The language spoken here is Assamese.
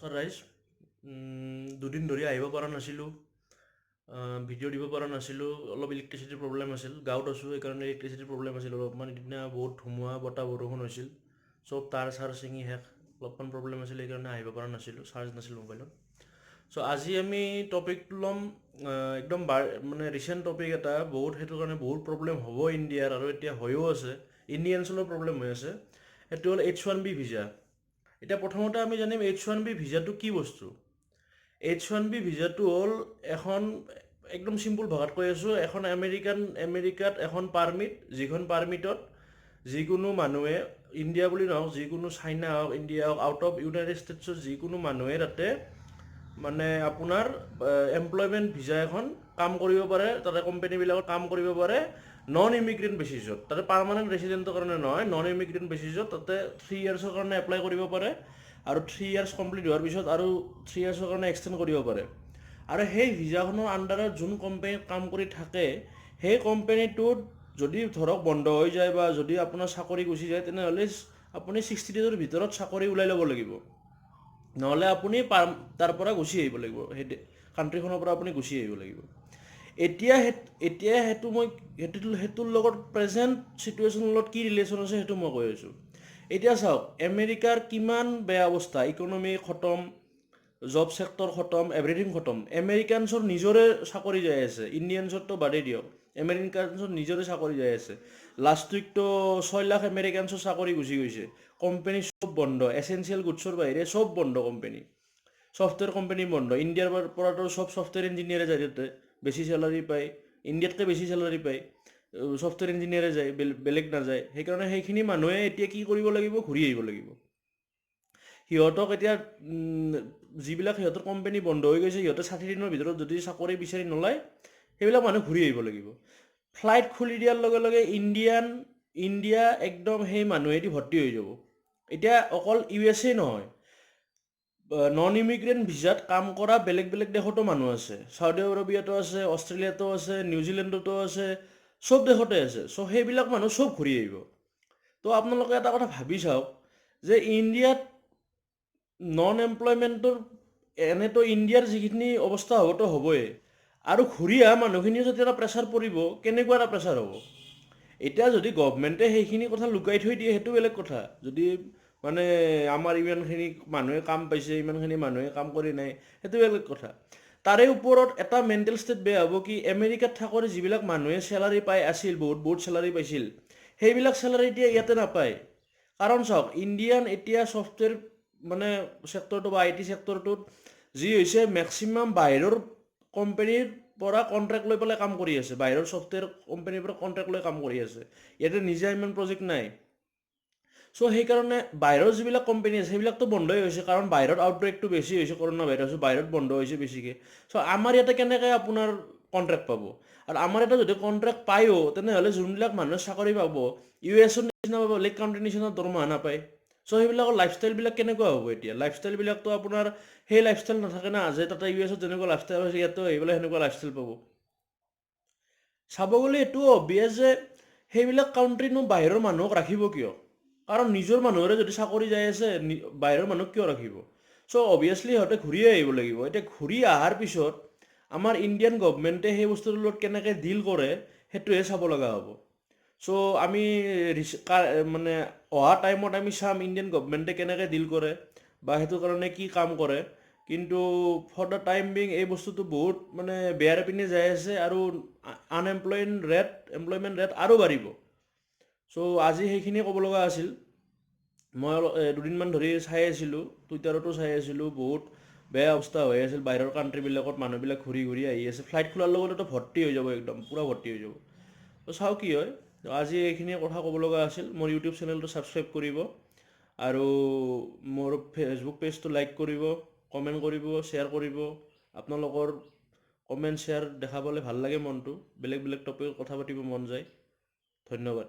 নমস্কাৰ ৰাইজ। দুদিন ধৰি আহিব পৰা নাছিলোঁ, ভিডিঅ' দিব পৰা নাছিলোঁ। অলপ ইলেক্ট্ৰিচিটিৰ প্ৰব্লেম আছিল, গাঁৱত আছোঁ সেইকাৰণে ইলেক্ট্ৰিচিটিৰ প্ৰব্লেম আছিল অলপমান। সিদিনা বহুত ধুমুহা বতাহ বৰষুণ হৈছিল, চব তাঁৰ চাৰ ছিঙি শেষ। অলপমান প্ৰব্লেম আছিল সেইকাৰণে আহিব পৰা নাছিলোঁ, চাৰ্জ নাছিল মোবাইলত। চ' আজি আমি টপিকটো ল'ম একদম মানে ৰিচেণ্ট টপিক এটা, বহুত সেইটো কাৰণে বহুত প্ৰব্লেম হ'ব ইণ্ডিয়াৰ, আৰু এতিয়া হৈও আছে। ইণ্ডিয়ানছৰো প্ৰব্লেম হৈ আছে। সেইটো হ'ল H1B ভিজা। এতিয়া প্ৰথমতে আমি জানিম H1B ভিজাটো কি বস্তু। H1B ভিজাটো হ'ল এখন, একদম চিম্পুল ভাষাত কৈ আছোঁ, এখন আমেৰিকাত এখন পাৰ্মিট, যিখন পাৰ্মিটত যিকোনো মানুহে, ইণ্ডিয়া বুলি নহওক, যিকোনো চাইনা হওক, ইণ্ডিয়া হওক, আউট অফ ইউনাইটেড ষ্টেটছৰ যিকোনো মানুহে তাতে মানে আপোনাৰ এমপ্লয়মেণ্ট ভিজা এখন কাম কৰিব পাৰে, তাতে কোম্পানীবিলাকত কাম কৰিব পাৰে নন ইমিগ্ৰেণ্ট বেচিছত। তাতে পাৰ্মানেণ্ট ৰেচিডেণ্টৰ কাৰণে নহয়, নন ইমিগ্ৰেণ্ট বেচিছত তাতে 3 ইয়াৰ্ছৰ কাৰণে এপ্লাই কৰিব পাৰে, আৰু 3 ইয়াৰ্ছ কমপ্লিট হোৱাৰ পিছত আৰু 3 ইয়াৰ্ছৰ কাৰণে এক্সটেণ্ড কৰিব পাৰে। আৰু সেই ভিজাখনৰ আণ্ডাৰত যোন কোম্পানীত কাম কৰি থাকে, সেই কোম্পানীটোত যদি ধৰক বন্ধ হৈ যায় বা যদি আপোনাৰ চাকৰি গুচি যায়, তেনেহ'লে আপুনি 60 ডেজৰ ভিতৰত চাকৰি ওলাই ল'ব লাগিব, নহ'লে আপুনি তাৰ পৰা গুচি আহিব লাগিব, সেই কাণ্ট্ৰিখনৰ পৰা আপুনি গুচি আহিব লাগিব। এতিয়া সেইটোৰ লগত প্ৰেজেণ্ট চিটুৱেশ্যনৰ লগত কি ৰিলেশ্যন আছে সেইটো মই কৈ আছোঁ। এতিয়া চাওক, আমেৰিকাৰ কিমান বেয়া অৱস্থা, ইকনমি খতম, জব ছেক্টৰ খতম, এভৰিথিং খতম। আমেৰিকানছৰ নিজৰে চাকৰি যাই আছে, ইণ্ডিয়ানছৰতো বাদেই দিয়ক, আমেৰিকানছৰ নিজৰে চাকৰি যাই আছে। লাষ্ট উইকটো 6 লাখ আমেৰিকানছৰ চাকৰি গুচি গৈছে। কোম্পানী চব বন্ধ, এচেঞ্চিয়েল গুডছৰ বাহিৰে চব বন্ধ কোম্পানী। ছফ্টৱেৰ কোম্পানী বন্ধ। ইণ্ডিয়াৰ পৰাতো চব ছফ্টৱেৰ ইঞ্জিনিয়াৰে যায়, তাতে বেছি চেলাৰী পায়, ইণ্ডিয়াতকৈ বেছি চেলাৰী পায়, ছফ্টৱেৰ ইঞ্জিনিয়াৰে যায়, বেলেগ নাযায়। সেইকাৰণে সেইখিনি মানুহে এতিয়া কি কৰিব লাগিব, ঘূৰি আহিব লাগিব। সিহঁতক এতিয়া যিবিলাক সিহঁতৰ কোম্পানী বন্ধ হৈ গৈছে, সিহঁতে 60 দিনৰ ভিতৰত যদি চাকৰি বিচাৰি নলয়, সেইবিলাক মানুহ ঘূৰি আহিব লাগিব। ফ্লাইট খুলি দিয়াৰ লগে লগে ইণ্ডিয়া একদম সেই মানুহেদি ভৰ্তি হৈ যাব। এতিয়া অকল USA নহয়, নন ইমিগ্ৰেণ্ট ভিজাত কাম কৰা বেলেগ বেলেগ দেশতো মানুহ আছে। চাউদি আৰবিয়াতো আছে, অষ্ট্ৰেলিয়াতো আছে, নিউজিলেণ্ডতো আছে, চব দেশতে আছে। চ' সেইবিলাক মানুহ চব ঘূৰি আহিব। তো আপোনালোকে এটা কথা ভাবি চাওক যে ইণ্ডিয়াত নন এমপ্লয়মেণ্টৰ এনেতো ইণ্ডিয়াৰ যিখিনি অৱস্থা হ'বতো হ'বই, আৰু ঘূৰি অহা মানুহখিনিও যদি এটা প্ৰেছাৰ পৰিব, কেনেকুৱা এটা প্ৰেছাৰ হ'ব। এতিয়া যদি গভমেণ্টে সেইখিনি কথা লুকাই থৈ দিয়ে, সেইটো বেলেগ কথা। যদি মানে আমাৰ ইমানখিনি মানুহে কাম পাইছে, ইমানখিনি মানুহে কাম কৰি নাই, সেইটো বেলেগ কথা। তাৰে ওপৰত এটা মেণ্টেল ষ্টেট বেয়া হ'ব কি, আমেৰিকাত থাকোঁতে যিবিলাক মানুহে চেলাৰী পাই আছিল, বহুত চেলাৰী পাইছিল, সেইবিলাক চেলাৰী এতিয়া ইয়াতে নাপায়। কাৰণ চাওক, ইণ্ডিয়ান এতিয়া ছফ্টৱেৰ মানে ছেক্টৰটো বা IT ছেক্টৰটোত যি হৈছে, মেক্সিমাম বাহিৰৰ কোম্পানীৰ পৰা কণ্ট্ৰেক্ট লৈ পেলাই কাম কৰি আছে, বাহিৰৰ ছফ্টৱেৰ কোম্পানীৰ পৰা কণ্ট্ৰেক্ট লৈ কাম কৰি আছে। ইয়াতে নিজে ইমান প্ৰজেক্ট নাই। চ' সেইকাৰণে বাহিৰৰ যিবিলাক কোম্পানী আছে সেইবিলাকতো বন্ধই হৈছে, কাৰণ বাহিৰত আউটব্ৰেকটো বেছি হৈছে, কৰোণা ভাইৰাছ বাহিৰত বন্ধ হৈছে বেছিকৈ। চ' আমাৰ ইয়াতে কেনেকৈ আপোনাৰ কণ্ট্ৰেক্ট পাব? আৰু আমাৰ ইয়াতে যদি কণ্ট্ৰেক্ট পায়ো, তেনেহ'লে যোনবিলাক মানুহে চাকৰি পাব, US নিচিনা পাব, বেলেগ কাউণ্ট্ৰিৰ নিচিনা দৰমহা নাপায়। চ' সেইবিলাকৰ লাইফষ্টাইলবিলাক কেনেকুৱা হ'ব এতিয়া? লাইফষ্টাইলবিলাকতো আপোনাৰ সেই লাইফষ্টাইল নাথাকে না, যে তাতে US যেনেকুৱা লাইফষ্টাইল হৈছে ইয়াতো আহি পেলাই সেনেকুৱা লাইফষ্টাইল পাব। চাব গ'লে এইটো অবভিয়াছ যে সেইবিলাক কাউণ্ট্ৰিনো বাহিৰৰ মানুহক ৰাখিব কিয়? কাৰণ নিজৰ মানুহৰে যদি চাকৰি যাই আছে, বাহিৰৰ মানুহক কিয় ৰাখিব? চ' অবভিয়াছলি সিহঁতে ঘূৰিয়ে আহিব লাগিব। এতিয়া ঘূৰি অহাৰ পিছত আমাৰ ইণ্ডিয়ান গভমেণ্টে সেই বস্তুটোৰ লগত কেনেকৈ ডিল কৰে, সেইটোহে চাব লগা হ'ব। চ' আমি মানে অহা টাইমত আমি চাম ইণ্ডিয়ান গভমেণ্টে কেনেকৈ ডিল কৰে বা সেইটো কাৰণে কি কাম কৰে। কিন্তু ফৰ দ্য টাইম বিং এই বস্তুটো বহুত মানে বেয়াৰ পিনে যাই আছে, আৰু এমপ্লয়মেণ্ট ৰেট আৰু বাঢ়িব। চ' আজি সেইখিনিয়ে ক'ব লগা আছিল। মই দুদিনমান ধৰি চাই আছিলোঁ, টুইটাৰতো চাই আছিলোঁ, বহুত বেয়া অৱস্থা হৈ আছিল বাহিৰৰ কাণ্ট্ৰিবিলাকত। মানুহবিলাক ঘূৰি ঘূৰি আহি আছে, ফ্লাইট খোলাৰ লগতেতো ভৰ্তি হৈ যাব, একদম পূৰা ভৰ্তি হৈ যাব। ত' চাওঁ কি হয়। আজি এইখিনিয়ে কথা ক'ব লগা আছিল। মোৰ ইউটিউব চেনেলটো ছাবস্ক্ৰাইব কৰিব, আৰু মোৰ ফেচবুক পেজটো লাইক কৰিব, কমেণ্ট কৰিব, শ্বেয়াৰ কৰিব। আপোনালোকৰ কমেণ্ট শ্বেয়াৰ দেখা পালে ভাল লাগে মনটো, বেলেগ বেলেগ টপিকত কথা পাতিব মন যায়। ধন্যবাদ।